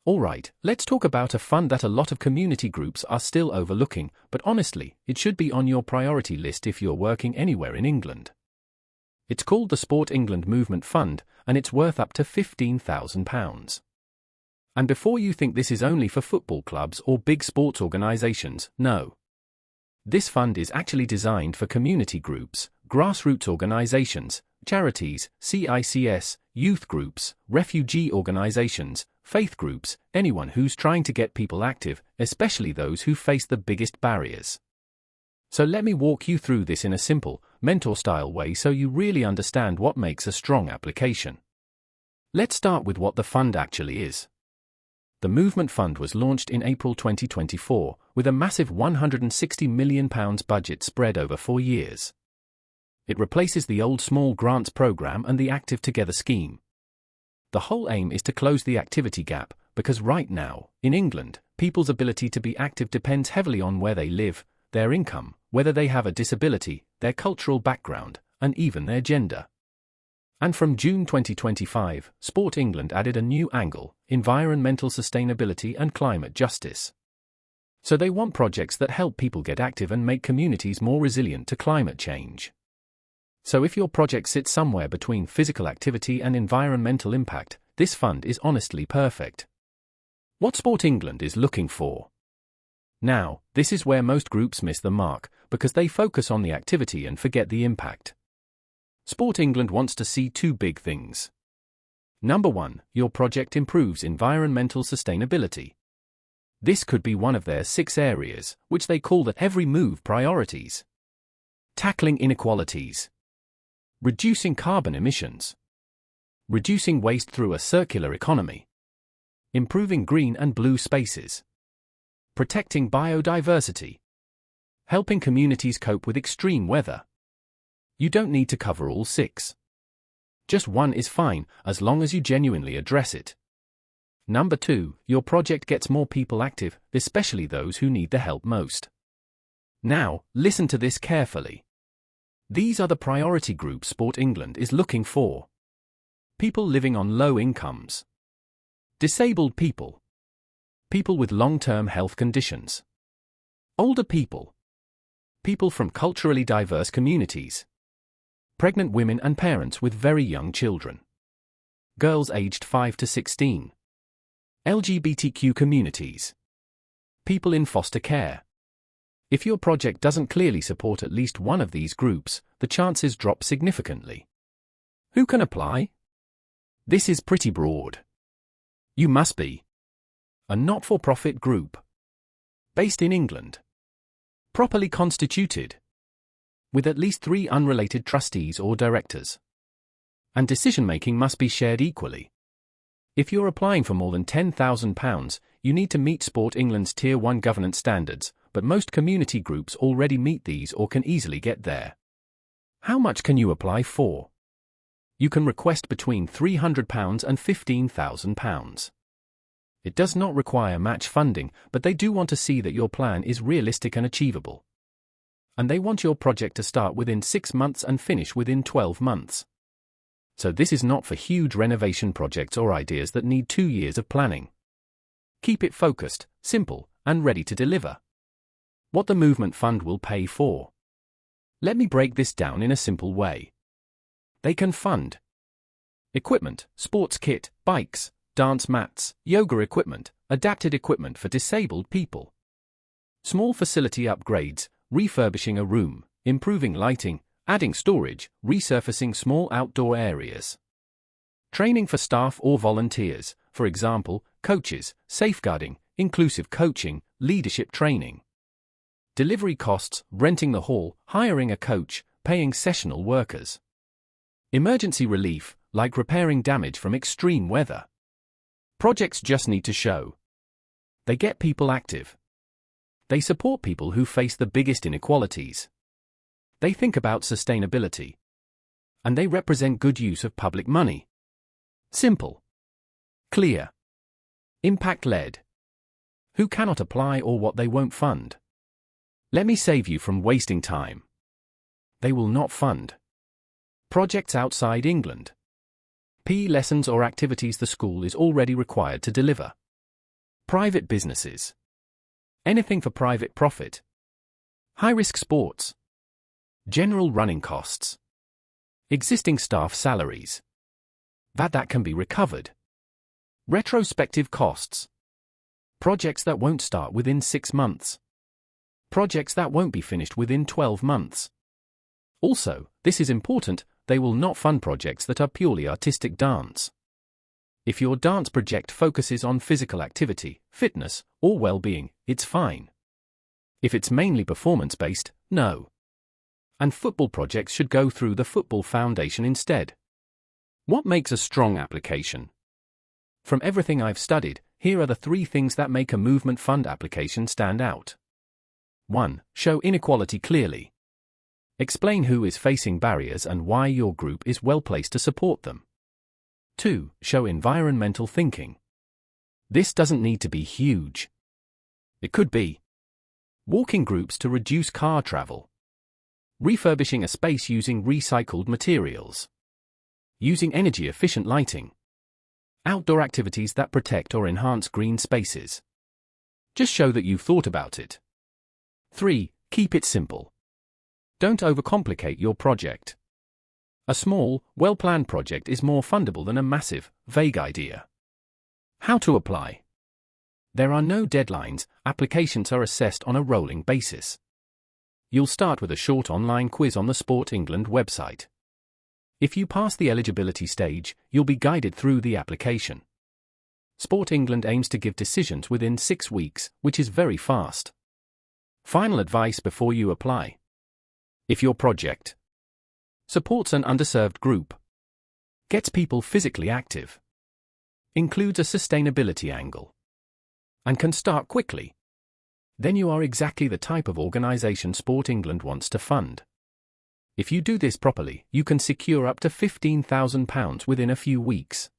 Alright, let's talk about a fund that a lot of community groups are still overlooking, but honestly, it should be on your priority list if you're working anywhere in England. It's called the Sport England Movement Fund, and it's worth up to £15,000. And before you think this is only for football clubs or big sports organisations, no. This fund is actually designed for community groups, grassroots organisations, charities, CICs, youth groups, refugee organisations, faith groups, anyone who's trying to get people active, especially those who face the biggest barriers. So let me walk you through this in a simple, mentor-style way so you really understand what makes a strong application. Let's start with what the fund actually is. The Movement Fund was launched in April 2024, with a massive £160 million budget spread over 4 years. It replaces the old small grants programme and the Active Together scheme. The whole aim is to close the activity gap, because right now, in England, people's ability to be active depends heavily on where they live, their income, whether they have a disability, their cultural background, and even their gender. And from June 2025, Sport England added a new angle: environmental sustainability and climate justice. So they want projects that help people get active and make communities more resilient to climate change. So if your project sits somewhere between physical activity and environmental impact, this fund is honestly perfect. What Sport England is looking for. Now, this is where most groups miss the mark, because they focus on the activity and forget the impact. Sport England wants to see 2 big things. Number 1, your project improves environmental sustainability. This could be one of their 6 areas, which they call the Every Move priorities. Tackling inequalities. Reducing carbon emissions. Reducing waste through a circular economy. Improving green and blue spaces. Protecting biodiversity. Helping communities cope with extreme weather. You don't need to cover all 6. Just 1 is fine, as long as you genuinely address it. Number 2, your project gets more people active, especially those who need the help most. Now, listen to this carefully. These are the priority groups Sport England is looking for. People living on low incomes. Disabled people. People with long-term health conditions. Older people. People from culturally diverse communities. Pregnant women and parents with very young children. Girls aged 5 to 16. LGBTQ communities. People in foster care. If your project doesn't clearly support at least one of these groups, the chances drop significantly. Who can apply? This is pretty broad. You must be a not-for-profit group, based in England, properly constituted, with at least 3 unrelated trustees or directors, and decision-making must be shared equally. If you're applying for more than £10,000, you need to meet Sport England's Tier 1 governance standards, but most community groups already meet these or can easily get there. How much can you apply for? You can request between £300 and £15,000. It does not require match funding, but they do want to see that your plan is realistic and achievable. And they want your project to start within 6 months and finish within 12 months. So this is not for huge renovation projects or ideas that need 2 years of planning. Keep it focused, simple, and ready to deliver. What the Movement Fund will pay for. Let me break this down in a simple way. They can fund equipment, sports kit, bikes, dance mats, yoga equipment, adapted equipment for disabled people. Small facility upgrades, refurbishing a room, improving lighting, adding storage, resurfacing small outdoor areas. Training for staff or volunteers, for example, coaches, safeguarding, inclusive coaching, leadership training. Delivery costs, renting the hall, hiring a coach, paying sessional workers. Emergency relief, like repairing damage from extreme weather. Projects just need to show. They get people active. They support people who face the biggest inequalities. They think about sustainability. And they represent good use of public money. Simple. Clear. Impact-led. Who cannot apply or what they won't fund. Let me save you from wasting time. They will not fund projects outside England. PE lessons or activities the school is already required to deliver. Private businesses. Anything for private profit. High-risk sports. General running costs. Existing staff salaries. That can be recovered. Retrospective costs. Projects that won't start within 6 months. Projects that won't be finished within 12 months. Also, this is important, they will not fund projects that are purely artistic dance. If your dance project focuses on physical activity, fitness, or well-being, it's fine. If it's mainly performance-based, no. And football projects should go through the Football Foundation instead. What makes a strong application? From everything I've studied, here are the 3 things that make a movement fund application stand out. 1. Show inequality clearly. Explain who is facing barriers and why your group is well placed to support them. 2. Show environmental thinking. This doesn't need to be huge. It could be walking groups to reduce car travel, refurbishing a space using recycled materials, using energy-efficient lighting, outdoor activities that protect or enhance green spaces. Just show that you've thought about it. 3. Keep it simple. Don't overcomplicate your project. A small, well-planned project is more fundable than a massive, vague idea. How to apply? There are no deadlines, applications are assessed on a rolling basis. You'll start with a short online quiz on the Sport England website. If you pass the eligibility stage, you'll be guided through the application. Sport England aims to give decisions within 6 weeks, which is very fast. Final advice before you apply. If your project supports an underserved group, gets people physically active, includes a sustainability angle, and can start quickly, then you are exactly the type of organisation Sport England wants to fund. If you do this properly, you can secure up to £15,000 within a few weeks.